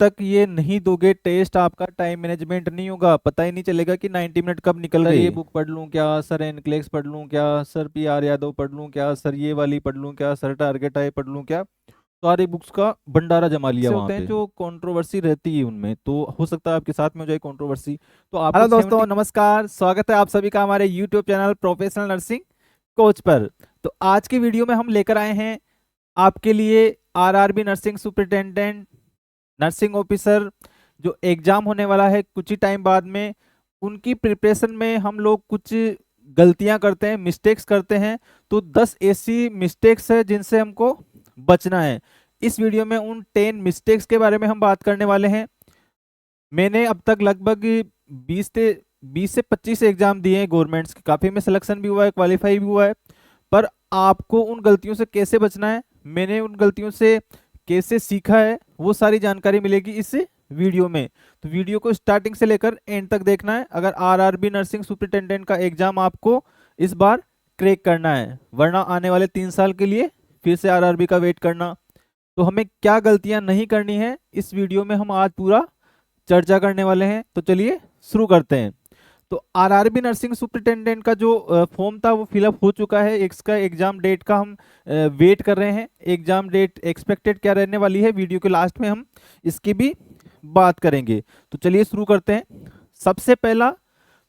तक ये नहीं दोगे टेस्ट, आपका टाइम मैनेजमेंट नहीं होगा, पता ही नहीं चलेगा कि 90 मिनट कब निकल सर गए। ये बुक पढ़ लूँ क्या, सर एनक्लेक्स पढ़ लूँ क्या, सर पीआर यादव पढ़ लूँ क्या, सर ये वाली पढ़ लूँ क्या, सर टारगेट आई पढ़ लूँ क्या। सारी बुक्स का भंडारा जमा लिया से वहाँ होते हैं पे। जो कंट्रोवर्सी रहती है उनमें, तो हो सकता है आपके साथ में हो जाए कंट्रोवर्सी। तो आपको हेलो दोस्तों, 70। नमस्कार, स्वागत है आप सभी का हमारे YouTube channel professional nursing coach पर। तो आज की वीडियो में हम लेकर आए हैं आपके लिए RRB nursing superintendent, nursing officer, जो एग्जाम होने वाला है कुछ ही टाइम बाद में। उनकी प्रिपरेशन में हम लोग कुछ गलतियां करते हैं, मिस्टेक्स करते हैं। तो 10 ऐसी मिस्टेक्स है जिनसे हमको बचना है। इस वीडियो में उन 10 मिस्टेक्स के बारे में हम बात करने वाले हैं। मैंने अब तक लगभग 20 से 25 एग्जाम दिए हैं गवर्नमेंट्स के, काफ़ी में सिलेक्शन भी हुआ है, क्वालिफाई भी हुआ है। पर आपको उन गलतियों से कैसे बचना है, मैंने उन गलतियों से कैसे सीखा है, वो सारी जानकारी मिलेगी इस वीडियो में। तो वीडियो को स्टार्टिंग से लेकर एंड तक देखना है अगर आरआरबी नर्सिंग सुपरिटेंडेंट का एग्जाम आपको इस बार क्रैक करना है, वरना आने वाले 3 साल के लिए फिर से आरआरबी का वेट करना। तो हमें क्या गलतियां नहीं करनी है, इस वीडियो में हम आज पूरा चर्चा करने वाले हैं। तो चलिए शुरू करते हैं। तो आरआरबी नर्सिंग सुपरिटेंडेंट का जो फॉर्म था वो फिलअप हो चुका है। इसका एग्जाम डेट का हम वेट कर रहे हैं। एग्जाम डेट एक्सपेक्टेड क्या रहने वाली है, वीडियो के लास्ट में हम इसकी भी बात करेंगे। तो चलिए शुरू करते हैं। सबसे पहला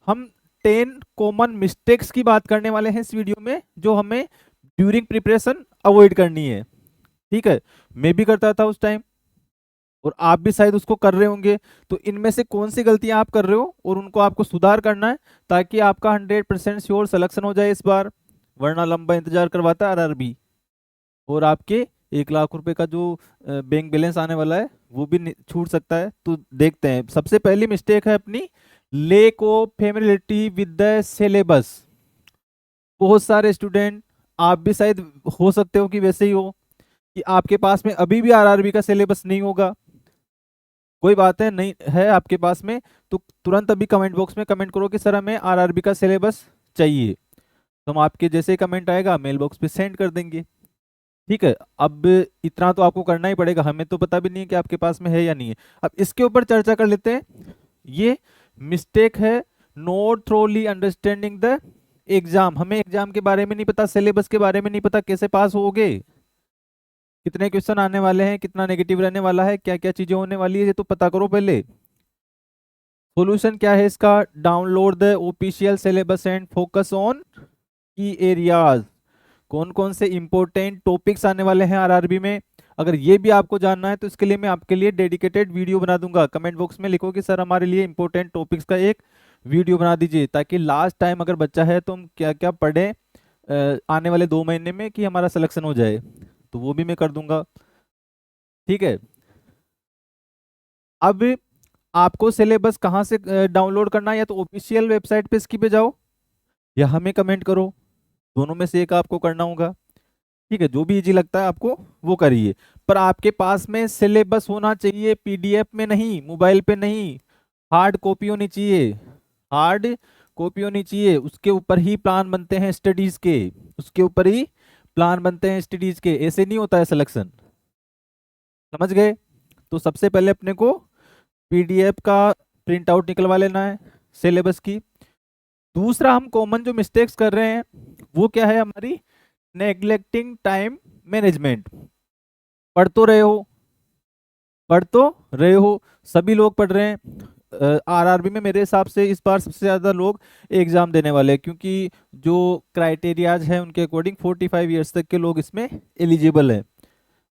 हम 10 कॉमन मिस्टेक्स की बात करने वाले हैं इस वीडियो में, जो हमें ड्यूरिंग प्रिपरेशन अवॉइड करनी है। ठीक है, मैं भी करता था उस टाइम और आप भी शायद उसको कर रहे होंगे। तो इनमें से कौन सी गलतियां आप कर रहे हो और उनको आपको सुधार करना है, ताकि आपका 100% श्योर सिलेक्शन हो जाए इस बार। वरना लंबा इंतजार करवाता है आरआरबी, और आपके 1 लाख रुपए का जो बैंक बैलेंस आने वाला है वो भी छूट सकता है। तो देखते हैं, सबसे पहली मिस्टेक है अपनी lake of familiarity with the syllabus. बहुत सारे स्टूडेंट, आप भी शायद हो सकते हो कि वैसे ही हो, कि आपके पास में अभी भी आरआरबी का सिलेबस नहीं होगा। कोई बात है, नहीं है आपके पास में तो तुरंत अभी कमेंट बॉक्स में कमेंट करो कि सर हमें आरआरबी का सिलेबस चाहिए। तो हम आपके जैसे ही कमेंट आएगा मेल बॉक्स पे सेंड कर देंगे। ठीक है, अब इतना तो आपको करना ही पड़ेगा, हमें तो पता भी नहीं है कि आपके पास में है या नहीं है। अब इसके ऊपर चर्चा कर लेते हैं। ये मिस्टेक है not thoroughly understanding the exam. हमें एग्जाम के बारे में नहीं पता, सिलेबस के बारे में नहीं पता, कैसे पास होगे, कितने क्वेश्चन आने वाले हैं, कितना नेगेटिव रहने वाला है, क्या क्या चीजें होने वाली है, ये तो पता करो पहले। सॉल्यूशन क्या है इसका, download the official syllabus and focus on की एरियाज। कौन कौन से इंपॉर्टेंट टॉपिक्स आने वाले हैं आरआरबी में, अगर ये भी आपको जानना है तो इसके लिए मैं आपके लिए डेडिकेटेड वीडियो बना दूंगा। कमेंट बॉक्स में लिखो कि सर हमारे लिए इंपॉर्टेंट टॉपिक्स का एक वीडियो बना दीजिए, ताकि लास्ट टाइम अगर बच्चा है तो हम क्या क्या पढ़ें आने वाले 2 महीने में कि हमारा सिलेक्शन हो जाए। तो वो भी मैं कर दूंगा। ठीक है, अब आपको सिलेबस कहाँ से डाउनलोड करना है, या तो ऑफिशियल वेबसाइट पे इसकी पे जाओ या हमें कमेंट करो, दोनों में से एक आपको करना होगा। ठीक है, जो भी इजी लगता है आपको वो करिए। पर आपके पास में सिलेबस होना चाहिए, पीडीएफ में नहीं, मोबाइल पे नहीं, हार्ड कॉपी होनी चाहिए। हार्ड कॉपी होनी चाहिए, उसके ऊपर ही प्लान बनते हैं स्टडीज के, उसके ऊपर ही प्लान बनते हैं स्टडीज के, ऐसे नहीं होता है सिलेक्शन। समझ गए? तो सबसे पहले अपने को पीडीएफ का प्रिंट आउट निकलवा लेना है सिलेबस की। दूसरा हम कॉमन जो मिस्टेक्स कर रहे हैं वो क्या है हमारी, नेग्लेक्टिंग टाइम मैनेजमेंट। पढ़ तो रहे हो, पढ़ तो रहे हो, सभी लोग पढ़ रहे हैं। आरआरबी में मेरे हिसाब से इस बार सबसे ज्यादा लोग एग्जाम देने वाले हैं, क्योंकि जो क्राइटेरियाज है उनके अकॉर्डिंग 45 ईयर्स तक के लोग इसमें एलिजिबल है,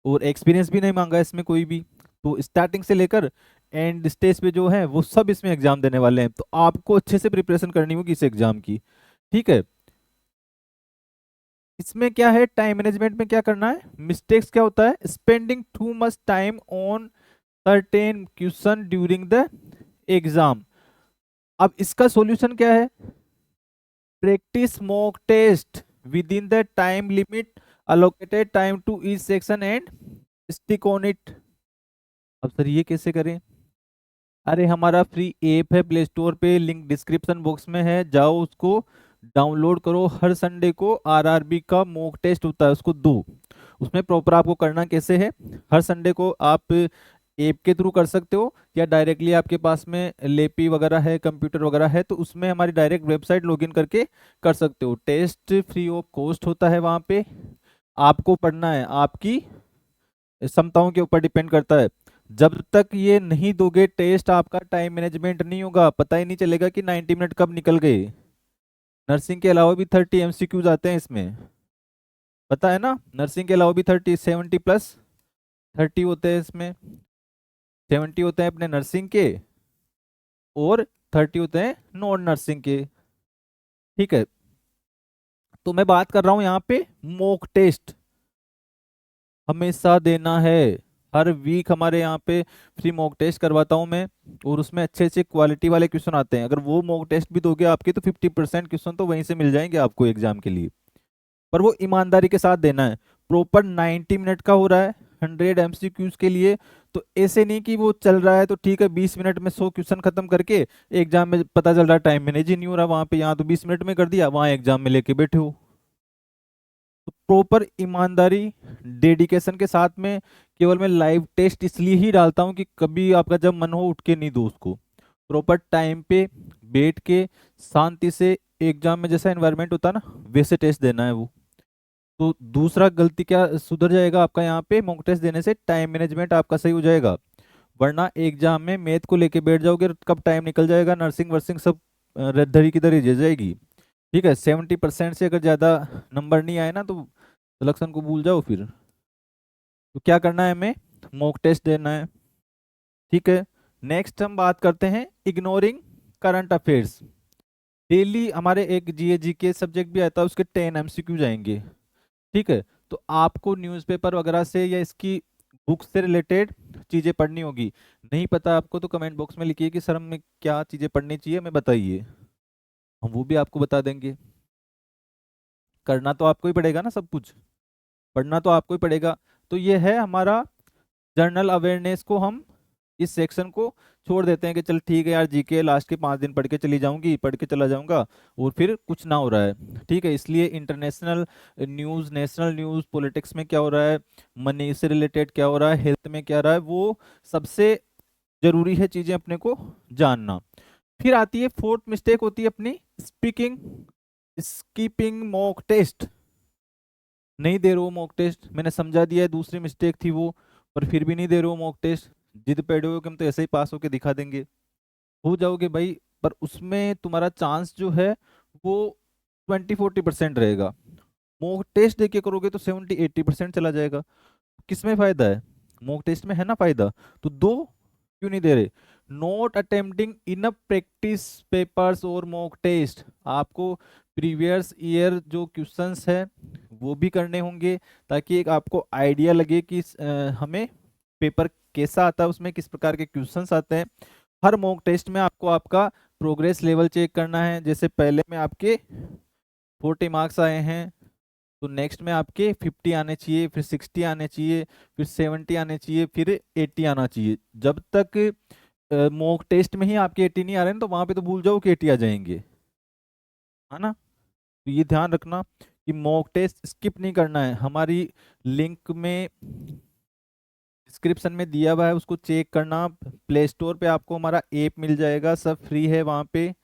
और एक्सपीरियंस भी नहीं मांगा इसमें कोई भी। तो स्टार्टिंग से लेकर एंड स्टेज पे जो है वो सब इसमें एग्जाम देने वाले हैं, तो आपको अच्छे से प्रिपरेशन करनी होगी इस एग्जाम की। ठीक है, इसमें क्या है, टाइम मैनेजमेंट में क्या करना है, मिस्टेक्स क्या होता है, spending too much time on certain question during the exam. अब इसका सॉल्यूशन क्या है, practice mock test within the time limit allocated time to each section and stick on it. अब सर ये कैसे करें, अरे हमारा फ्री ऐप है प्ले स्टोर पे, लिंक डिस्क्रिप्शन बॉक्स में है, जाओ उसको डाउनलोड करो। हर संडे को आरआरबी का मॉक टेस्ट होता है, उसको दो। उसमें प्रॉपर आपको करना कैसे है, हर संडे को आप ऐप के थ्रू कर सकते हो, या डायरेक्टली आपके पास में लेपी वगैरह है, कंप्यूटर वगैरह है, तो उसमें हमारी डायरेक्ट वेबसाइट लॉगिन करके कर सकते हो। टेस्ट फ्री ऑफ कॉस्ट होता है वहाँ पे। आपको पढ़ना है, आपकी क्षमताओं के ऊपर डिपेंड करता है। जब तक ये नहीं दोगे टेस्ट, आपका टाइम मैनेजमेंट नहीं होगा, पता ही नहीं चलेगा कि 90 मिनट कब निकल गए। नर्सिंग के अलावा भी 30 एमसीक्यूज आते हैं इसमें, पता है ना। नर्सिंग के अलावा भी 30, 70 प्लस 30 होते हैं इसमें। 70 होते हैं अपने नर्सिंग के, और 30 होते हैं नॉन नर्सिंग के। ठीक है, तो मैं बात कर रहा हूँ यहाँ पे मॉक टेस्ट हमेशा देना है। हर वीक हमारे यहाँ पे फ्री मॉक टेस्ट करवाता हूँ मैं, और उसमें अच्छे अच्छे क्वालिटी वाले क्वेश्चन आते हैं। अगर वो मॉक टेस्ट भी दोगे आपके, तो 50% क्वेश्चन तो वहीं से मिल जाएंगे आपको एग्जाम के लिए। पर वो ईमानदारी के साथ देना है। प्रॉपर 90 मिनट का हो रहा है 100 एमसीक्यूज के लिए। तो ऐसे नहीं कि वो चल रहा है तो ठीक है, 20 मिनट में 100 क्वेश्चन खत्म करके एग्जाम में पता चल रहा है टाइम मैनेज ही नहीं हो रहा वहां पे। यहाँ तो 20 मिनट में कर दिया, वहां एग्जाम में लेके बैठे हो। तो प्रॉपर ईमानदारी डेडिकेशन के साथ में केवल मैं लाइव टेस्ट इसलिए ही डालता हूँ कि कभी आपका जब मन हो उठ के नहीं दो उसको। प्रॉपर टाइम पे बैठ के शांति से एग्जाम में जैसा एनवायरनमेंट होता है ना, वैसे टेस्ट देना है वो। तो दूसरा गलती क्या सुधर जाएगा आपका, यहाँ पे मॉक टेस्ट देने से टाइम मैनेजमेंट आपका सही हो जाएगा। वरना एग्जाम में मैथ को लेके बैठ जाओगे, कब टाइम निकल जाएगा, नर्सिंग वर्सिंग सब धरी की धरी रह जाएगी। ठीक है, 70% से अगर ज़्यादा नंबर नहीं आए ना, तो सिलेक्शन को भूल जाओ फिर। तो क्या करना है हमें, मॉक टेस्ट देना है। ठीक है, नेक्स्ट हम बात करते हैं इग्नोरिंग करंट अफेयर्स। डेली हमारे एक जीए के सब्जेक्ट भी आता है, उसके 10 एमसीक्यू जाएंगे। ठीक है, तो आपको न्यूज़पेपर वगैरह से या इसकी बुक से रिलेटेड चीज़ें पढ़नी होगी। नहीं पता आपको तो कमेंट बॉक्स में लिखिए कि सर हमें क्या चीज़ें पढ़नी चाहिए, हमें बताइए, हम वो भी आपको बता देंगे। करना तो आपको ही पड़ेगा ना सब कुछ, पढ़ना तो आपको ही पड़ेगा। तो ये है हमारा जनरल अवेयरनेस को हम इस सेक्शन को छोड़ देते हैं कि चल ठीक है यार, जीके लास्ट के 5 दिन पढ़ के चली जाऊंगी, पढ़ के चला जाऊंगा, और फिर कुछ ना हो रहा है। ठीक है, इसलिए international news, national news, politics में क्या हो रहा है, मनी से रिलेटेड क्या हो रहा है, हेल्थ में क्या रहा है, वो सबसे जरूरी है चीज़ें अपने को जानना। फिर आती है फोर्थ मिस्टेक, होती है अपनी स्पीकिंग, स्कीपिंग मॉक टेस्ट। नहीं दे रहे हो मॉक टेस्ट, मैंने समझा दिया है, दूसरी मिस्टेक थी वो, पर फिर भी नहीं दे रहे हो मॉक टेस्ट। जिद पे अड़े हो कि हम तो ऐसे ही पास होके दिखा देंगे, हो जाओगे भाई, पर उसमें तुम्हारा चांस जो है वो 20-40% रहेगा। मॉक टेस्ट देके करोगे तो 70-80% चला जाएगा। किसमें फायदा है, मॉक टेस्ट में है ना फायदा, तो दो। क्यों नहीं दे रहे, not attempting in practice papers और मॉक टेस्ट। आपको प्रीवियस ईयर जो क्वेश्चंस है वो भी करने होंगे, ताकि एक आपको आइडिया लगे कि हमें पेपर कैसा आता है, उसमें किस प्रकार के क्वेश्चंस आते हैं। हर मॉक टेस्ट में आपको आपका प्रोग्रेस लेवल चेक करना है। जैसे पहले में आपके 40 मार्क्स आए हैं, तो नेक्स्ट में आपके 50 आने चाहिए, फिर 60 आने चाहिए, फिर 70 आने चाहिए, फिर 80 आना चाहिए। जब तक मॉक टेस्ट में ही आपके 80 नहीं आ रहे हैं, तो वहां पे तो भूल जाओ कि 80 आ जाएंगे, है ना। तो ये ध्यान रखना कि मॉक टेस्ट स्किप नहीं करना है। हमारी लिंक में डिस्क्रिप्शन में दिया हुआ है, उसको चेक करना। प्ले स्टोर पे आपको हमारा ऐप मिल जाएगा, सब फ्री है वहाँ पे,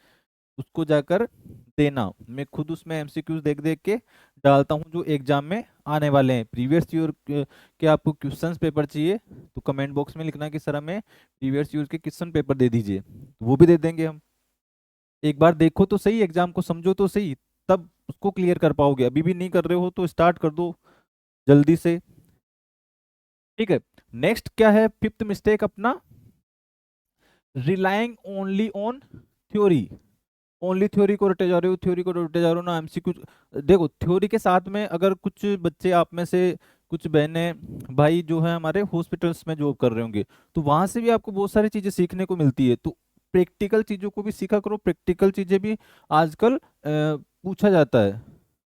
उसको जाकर देना। मैं खुद उसमें एमसीक्यूज देख देख के डालता हूँ जो एग्जाम में आने वाले हैं। प्रीवियस ईयर के आपको क्वेश्चंस पेपर चाहिए, तो कमेंट बॉक्स में लिखना कि सर हमें प्रीवियस ईयर के क्वेश्चन पेपर दे दीजिए, तो वो भी दे देंगे हम। एक बार देखो तो सही, एग्जाम को समझो तो सही, तब उसको क्लियर कर पाओगे। अभी भी नहीं कर रहे हो तो स्टार्ट कर दो जल्दी से। ठीक है, नेक्स्ट क्या है, फिफ्थ मिस्टेक अपना, relying only on theory. Only theory को रटे जा रहे हो, थ्योरी को रटे जा रहे हो ना, एमसीक्यू। देखो, थ्योरी के साथ में अगर कुछ बच्चे आप में से कुछ बहनें भाई जो है हमारे हॉस्पिटल्स में जॉब कर रहे होंगे, तो वहां से भी आपको बहुत सारी चीजें सीखने को मिलती है। तो प्रैक्टिकल चीजों को भी सीखा करो, प्रैक्टिकल चीजें भी आजकल पूछा जाता है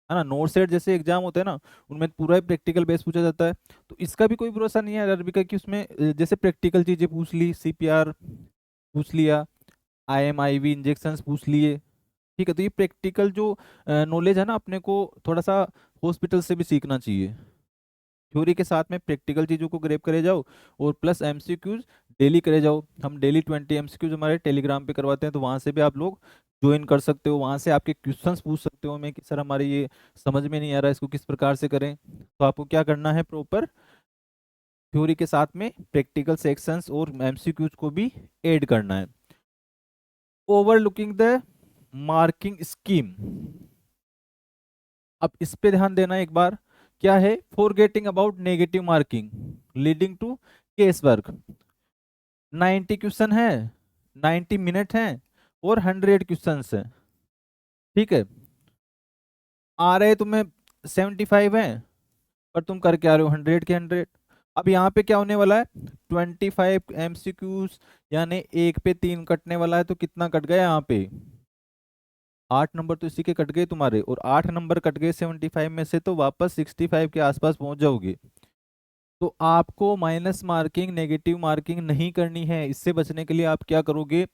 ना। नोट सेट जैसे एग्जाम होते हैं ना, उनमें पूरा ही प्रैक्टिकल बेस पूछा जाता है। तो इसका भी कोई भरोसा नहीं है अरबी का कि उसमें जैसे प्रैक्टिकल चीजें पूछ ली, सीपीआर पूछ लिया, आईएमआईवी इंजेक्शंस पूछ लिए। ठीक है, तो ये प्रैक्टिकल जो नॉलेज है ना, अपने को थोड़ा सा हॉस्पिटल से भी सीखना चाहिए। थ्योरी के साथ में प्रैक्टिकल चीज़ों को ग्रेप करे जाओ और प्लस एमसीक्यूज डेली करे जाओ। हम डेली 20 एमसीक्यूज हमारे टेलीग्राम पे करवाते हैं, तो वहाँ से भी आप लोग ज्वाइन कर सकते हो। वहाँ से आपके क्वेश्चंस पूछ सकते हो मैं कि सर हमारे ये समझ में नहीं आ रहा है, इसको किस प्रकार से करें। तो आपको क्या करना है, प्रॉपर थ्योरी के साथ में प्रैक्टिकल सेक्शंस और एमसीक्यूज को भी ऐड करना है। ओवरलुकिंग द मार्किंग स्कीम, अब इस पे ध्यान देना एक बार। क्या है, forgetting about negative marking leading to case work. 90 question है, 90 मिनट है और 100 क्वेश्चन है। ठीक है, आ रहे तुम्हें 75 है, पर तुम करके आ रहे हो 100 के 100। अब यहाँ पे क्या होने वाला है, 25 एमसीक्यूज, यानी एक पे 3 कटने वाला है, तो कितना कट गया यहाँ पे, 8 नंबर तो इसी के कट गए तुम्हारे, और 8 नंबर कट गए 75 में से, तो वापस 65 के आसपास पहुंच जाओगे। तो आपको माइनस मार्किंग, नेगेटिव मार्किंग नहीं करनी है। इससे बचने के लिए आप क्या करोगे,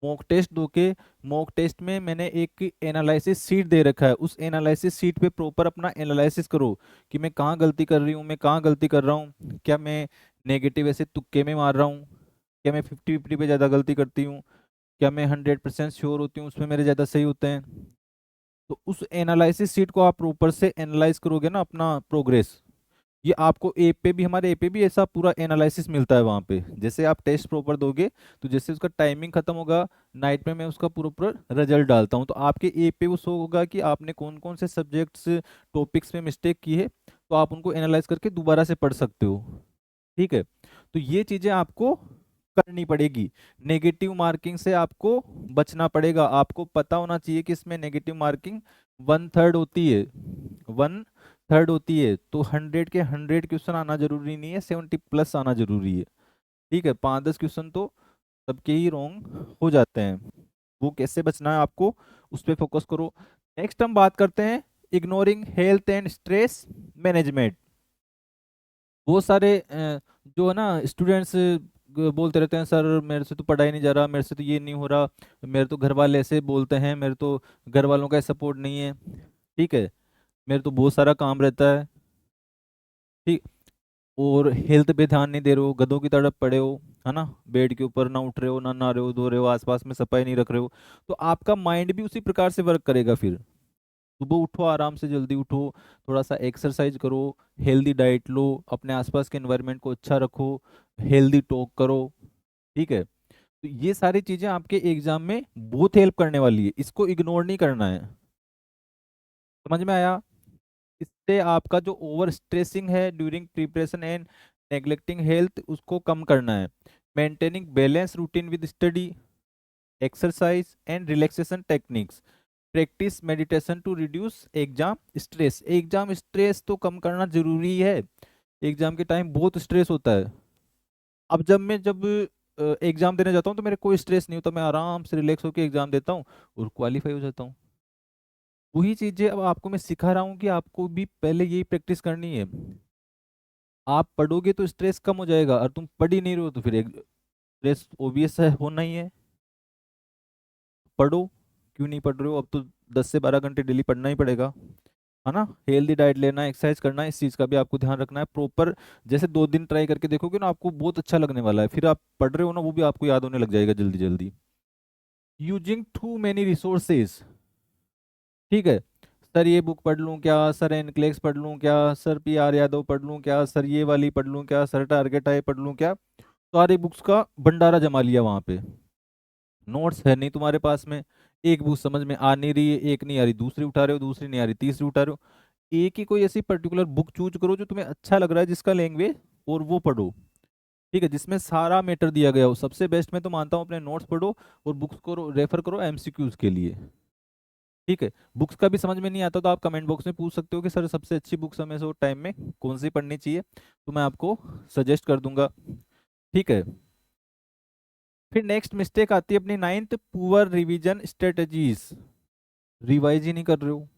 मॉक टेस्ट दोगे। मॉक टेस्ट में मैंने एक एनालिसिस शीट दे रखा है, उस एनालिसिस शीट पे प्रॉपर अपना एनालिसिस करो कि मैं कहाँ गलती कर रही हूँ, मैं कहाँ गलती कर रहा हूँ, क्या मैं नेगेटिव ऐसे तुक्के में मार रहा हूँ, क्या मैं 50-50 पे ज़्यादा गलती करती हूँ, क्या मैं 100% श्योर होती हूँ उसमें मेरे ज़्यादा सही होते हैं। तो उस एनालिसिस शीट को आप प्रॉपर से एनालाइज करोगे ना अपना प्रोग्रेस, ये आपको ऐप पे भी, हमारे ऐप पे भी ऐसा पूरा एनालिसिस मिलता है वहाँ पे। जैसे आप टेस्ट प्रॉपर दोगे, तो जैसे उसका टाइमिंग खत्म होगा नाइट में, मैं उसका पूरा पूरा रिजल्ट डालता हूँ, तो आपके ऐप पे वो शो होगा कि आपने कौन कौन से सब्जेक्ट्स, टॉपिक्स में मिस्टेक की है, तो आप उनको एनालाइज करके दोबारा से पढ़ सकते हो। ठीक है, तो ये चीज़ें आपको करनी पड़ेगी। नेगेटिव मार्किंग से आपको बचना पड़ेगा। आपको पता होना चाहिए कि इसमें नेगेटिव मार्किंग 1/3 होती है, 1/3 होती है। तो 100 के 100 क्वेश्चन आना जरूरी नहीं है, 70 प्लस आना जरूरी है। ठीक है, 5-10 क्वेश्चन तो सबके ही रॉन्ग हो जाते हैं। वो कैसे बचना है आपको, उस पर फोकस करो। नेक्स्ट हम बात करते हैं ignoring health and stress management. बहुत सारे जो है ना स्टूडेंट्स बोलते रहते हैं, सर मेरे से तो पढ़ाई नहीं जा रहा, मेरे से तो ये नहीं हो रहा, मेरे तो घर वाले ऐसे बोलते हैं, मेरे तो घर वालों का सपोर्ट नहीं है। ठीक है, मेरे तो बहुत सारा काम रहता है। ठीक, और हेल्थ पे ध्यान नहीं दे रहे हो, गधों की तरफ पड़े हो, है ना, बेड के ऊपर ना उठ रहे हो, ना नहा रहे हो, धो रहे हो, आसपास में सफाई नहीं रख रहे हो, तो आपका माइंड भी उसी प्रकार से वर्क करेगा। फिर सुबह उठो, आराम से जल्दी उठो, थोड़ा सा एक्सरसाइज करो, हेल्दी डाइट लो, अपने आसपास के एनवायरनमेंट को अच्छा रखो, हेल्दी टॉक करो। ठीक है, तो ये सारी चीजें आपके एग्जाम में बहुत हेल्प करने वाली है, इसको इग्नोर नहीं करना है। समझ में आया? इससे आपका जो ओवर स्ट्रेसिंग है during preparation and neglecting health, उसको कम करना है। Maintaining balance routine with study, exercise and relaxation techniques, practice meditation to reduce exam stress. Exam stress तो कम करना जरूरी है। एग्जाम के टाइम बहुत स्ट्रेस होता है। अब जब एग्जाम देने जाता हूँ तो मेरे कोई स्ट्रेस नहीं होता, मैं आराम से रिलैक्स होकर एग्जाम देता हूँ और क्वालिफाई हो जाता हूँ। वही चीजें अब आपको मैं सिखा रहा हूँ कि आपको भी पहले यही प्रैक्टिस करनी है। आप पढ़ोगे तो स्ट्रेस कम हो जाएगा, और तुम पढ़ ही नहीं रहे हो तो फिर स्ट्रेस ओबियस है, होना ही है। पढ़ो, क्यों नहीं पढ़ रहे हो, अब तो 10 से 12 घंटे डेली पढ़ना ही पड़ेगा, है ना। हेल्दी डाइट लेना, एक्सरसाइज करना, इस चीज़ का भी आपको ध्यान रखना है प्रॉपर। जैसे 2 दिन ट्राई करके देखोगे ना, आपको बहुत अच्छा लगने वाला है, फिर आप पढ़ रहे हो ना वो भी आपको याद होने लग जाएगा जल्दी जल्दी। Using too many resources. ठीक है, सर ये बुक पढ़ लूँ क्या, सर एनक्लेक्स पढ़ लूँ क्या, सर PR यादव पढ़ लूँ क्या, सर ये वाली पढ़ लूँ क्या, सर टारगेट आई पढ़ लूँ क्या, सारी बुक्स का भंडारा जमा लिया वहाँ पे। नोट्स है नहीं तुम्हारे पास में, एक बुक समझ में आ नहीं रही है, एक नहीं आ रही दूसरी उठा रहे हो, दूसरी नहीं आ रही तीसरी उठा रहे हो। एक ही कोई ऐसी पर्टिकुलर बुक चूज करो जो तुम्हें अच्छा लग रहा है, जिसका लैंग्वेज, और वो पढ़ो। ठीक है, जिसमें सारा मैटर दिया गया हो। सबसे बेस्ट मैं तो मानता हूँ अपने नोट्स पढ़ो और बुक्स को रेफर करो MCQs के लिए। ठीक है, बुक्स का भी समझ में नहीं आता तो आप कमेंट बॉक्स में पूछ सकते हो कि सर सबसे अच्छी बुक्स हमें से टाइम में कौन सी पढ़नी चाहिए, तो मैं आपको सजेस्ट कर दूंगा। ठीक है, फिर नेक्स्ट मिस्टेक आती है अपनी 9th, poor revision strategies. Revise ही नहीं कर रहे हो,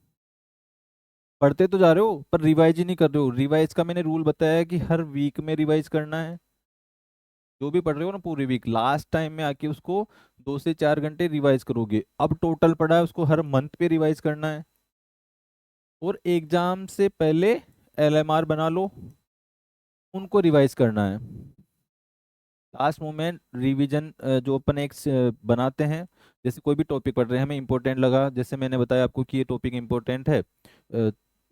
पढ़ते तो जा रहे हो पर रिवाइज ही नहीं कर रहे हो। रिवाइज का मैंने रूल बताया है कि हर वीक में रिवाइज करना है। जो भी पढ़ रहे हो ना पूरी वीक, लास्ट टाइम में आके उसको 2 से 4 घंटे रिवाइज करोगे। अब टोटल पढ़ा है उसको हर मंथ पे रिवाइज करना है। और एग्जाम से पहले LMR बना लो, उनको रिवाइज करना है। लास्ट मोमेंट रिवीजन जो अपन एक बनाते हैं, जैसे कोई भी टॉपिक पढ़ रहे हैं, हमें इंपॉर्टेंट लगा, जैसे मैंने बताया आपको कि ये टॉपिक इंपॉर्टेंट है,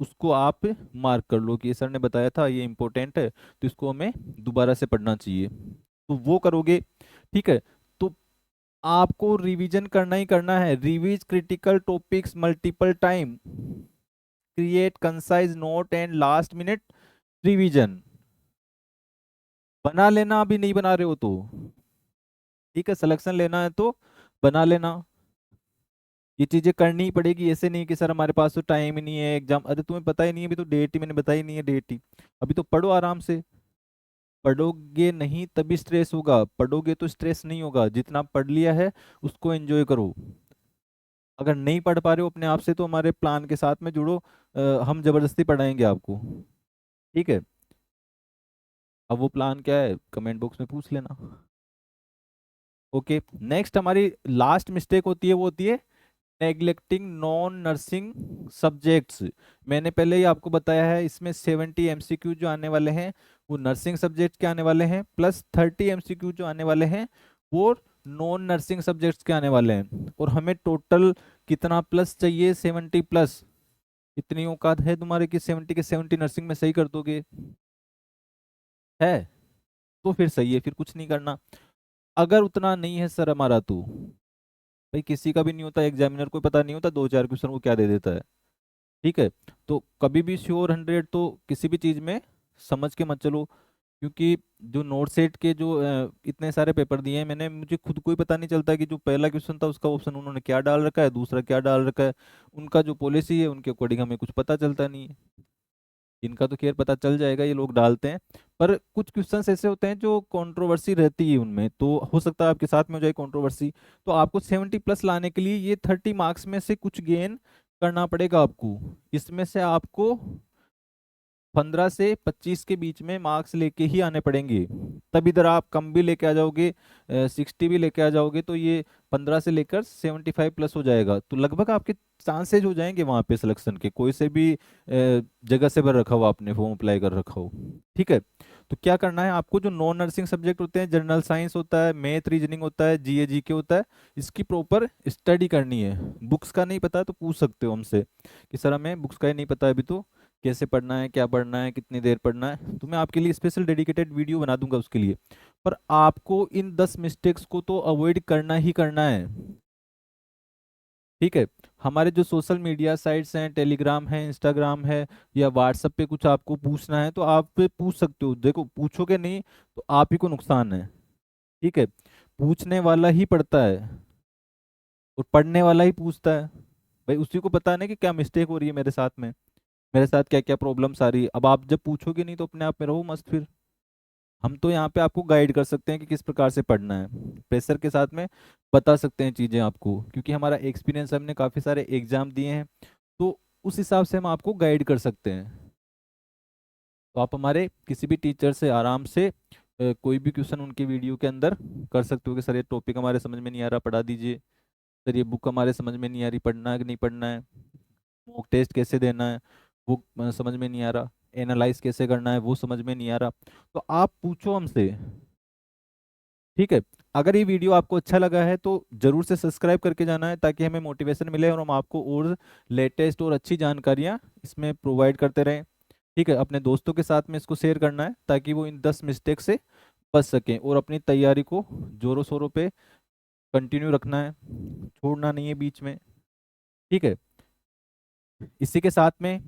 उसको आप मार्क कर लो कि ये सर ने बताया था ये इंपॉर्टेंट है, तो इसको हमें दोबारा से पढ़ना चाहिए, तो वो करोगे। ठीक है, तो आपको रिवीजन करना ही करना है। Revise critical topics multiple time, create concise note and last minute revision. बना लेना, अभी नहीं बना रहे हो तो ठीक है, सिलेक्शन लेना है तो बना लेना। ये चीजें करनी ही पड़ेगी, ऐसे नहीं कि सर हमारे पास तो टाइम ही नहीं है एग्जाम, अरे तुम्हें पता ही नहीं है, अभी तो डेट ही मैंने बताई नहीं है, डेट ही। अभी तो पढ़ो आराम से। पढ़ोगे नहीं तभी स्ट्रेस होगा, पढ़ोगे तो स्ट्रेस नहीं होगा। जितना पढ़ लिया है उसको एंजॉय करो। अगर नहीं पढ़ पा रहे हो अपने आप से, तो हमारे प्लान के साथ में जुड़ो, हम जबरदस्ती पढ़ाएंगे आपको। ठीक है, अब वो प्लान क्या है कमेंट बॉक्स में पूछ लेना। ओके, नेक्स्ट हमारी लास्ट मिस्टेक होती है, वो होती है नेग्लेक्टिंग नॉन नर्सिंग सब्जेक्ट्स। मैंने पहले ही आपको बताया है, इसमें 70 एमसीक्यू जो आने वाले हैं वो नर्सिंग सब्जेक्ट के आने वाले हैं, प्लस 30 एमसीक्यू जो आने वाले हैं वो नॉन नर्सिंग सब्जेक्ट्स के आने वाले हैं। और हमें टोटल कितना प्लस चाहिए? 70 प्लस। इतनी औकात है तुम्हारे कि 70 के 70 नर्सिंग में सही कर दोगे? है तो फिर सही है, फिर कुछ नहीं करना। अगर उतना नहीं है सर हमारा, तो भाई किसी का भी नहीं होता, एग्जामिनर को पता नहीं होता 2-4 क्वेश्चन वो क्या दे देता है। ठीक है, तो कभी भी श्योर 100 तो किसी भी चीज में समझ के मत चलो, क्योंकि जो नोट सेट के जो इतने सारे पेपर दिए हैं मैंने, मुझे खुद को ही पता नहीं चलता कि जो पहला क्वेश्चन था उसका ऑप्शन उन्होंने क्या डाल रखा है, दूसरा क्या डाल रखा है। उनका जो पॉलिसी है उनके अकॉर्डिंग हमें कुछ पता चलता नहीं है। इनका तो खैर पता चल जाएगा, ये लोग डालते हैं। पर कुछ क्वेश्चंस ऐसे होते हैं जो कंट्रोवर्सी रहती है उनमें, तो हो सकता है आपके साथ में हो जाए कंट्रोवर्सी। तो आपको 70 प्लस लाने के लिए ये 30 मार्क्स में से कुछ गेन करना पड़ेगा आपको। इसमें से आपको 15 से 25 के बीच में मार्क्स लेके ही आने पड़ेंगे। तब इधर आप कम भी लेके आ जाओगे, 60 भी लेके आ जाओगे, तो ये 15 से लेकर 75 प्लस हो जाएगा, तो लगभग आपके चांसेज हो जाएंगे वहां पे सिलेक्शन के, कोई से भी जगह से भर रखा हो आपने, फॉर्म अप्लाई कर रखा हो। ठीक है, तो क्या करना है आपको, जो नॉन नर्सिंग सब्जेक्ट होते हैं, जनरल साइंस होता है, मैथ रीजनिंग होता है, जीए जीके होता है, इसकी प्रॉपर स्टडी करनी है। बुक्स का नहीं पता तो पूछ सकते हो हमसे कि सर हमें बुक्स का ही नहीं पता है अभी, तो कैसे पढ़ना है, क्या पढ़ना है, कितनी देर पढ़ना है, तो मैं आपके लिए स्पेशल डेडिकेटेड वीडियो बना दूंगा उसके लिए। पर आपको इन 10 मिस्टेक्स को तो अवॉइड करना ही करना है। ठीक है, हमारे जो सोशल मीडिया साइट्स हैं, टेलीग्राम है, इंस्टाग्राम है, या व्हाट्सएप पे कुछ आपको पूछना है तो आप पे पूछ सकते हो। देखो पूछोगे नहीं तो आप ही को नुकसान है। ठीक है, पूछने वाला ही पढ़ता है और पढ़ने वाला ही पूछता है। भाई उसी को पता है ना कि क्या मिस्टेक हो रही है मेरे साथ में, मेरे साथ क्या क्या प्रॉब्लम्स आ रही है। अब आप जब पूछोगे नहीं तो अपने आप में रहो मस्त फिर। हम तो यहाँ पे आपको गाइड कर सकते हैं कि किस प्रकार से पढ़ना है, प्रेशर के साथ में बता सकते हैं चीज़ें आपको, क्योंकि हमारा एक्सपीरियंस, हमने काफ़ी सारे एग्जाम दिए हैं, तो उस हिसाब से हम आपको गाइड कर सकते हैं। तो आप हमारे किसी भी टीचर से आराम से कोई भी क्वेश्चन उनके वीडियो के अंदर कर सकते हो कि सर ये टॉपिक हमारे समझ में नहीं आ रहा, पढ़ा दीजिए। सर ये बुक हमारे समझ में नहीं आ रही, पढ़ना है कि नहीं पढ़ना है, मॉक टेस्ट कैसे देना है वो समझ में नहीं आ रहा, एनालाइज कैसे करना है वो समझ में नहीं आ रहा, तो आप पूछो हमसे। ठीक है, अगर ये वीडियो आपको अच्छा लगा है तो जरूर से सब्सक्राइब करके जाना है, ताकि हमें मोटिवेशन मिले और हम आपको और लेटेस्ट और अच्छी जानकारियाँ इसमें प्रोवाइड करते रहें। ठीक है, अपने दोस्तों के साथ में इसको शेयर करना है ताकि वो इन 10 मिस्टेक से बच सकें, और अपनी तैयारी को जोरों शोरों पे कंटिन्यू रखना है, छोड़ना नहीं है बीच में। ठीक है, इसी के साथ में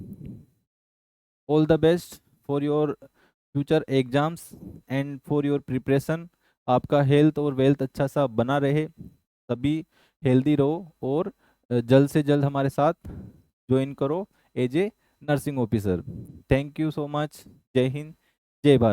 all the best for your future exams and for your preparation. आपका हेल्थ और वेल्थ अच्छा सा बना रहे, सभी हेल्दी रहो, और जल्द से जल्द हमारे साथ ज्वाइन करो as a nursing officer. Thank you so much. जय हिंद, जय भारत।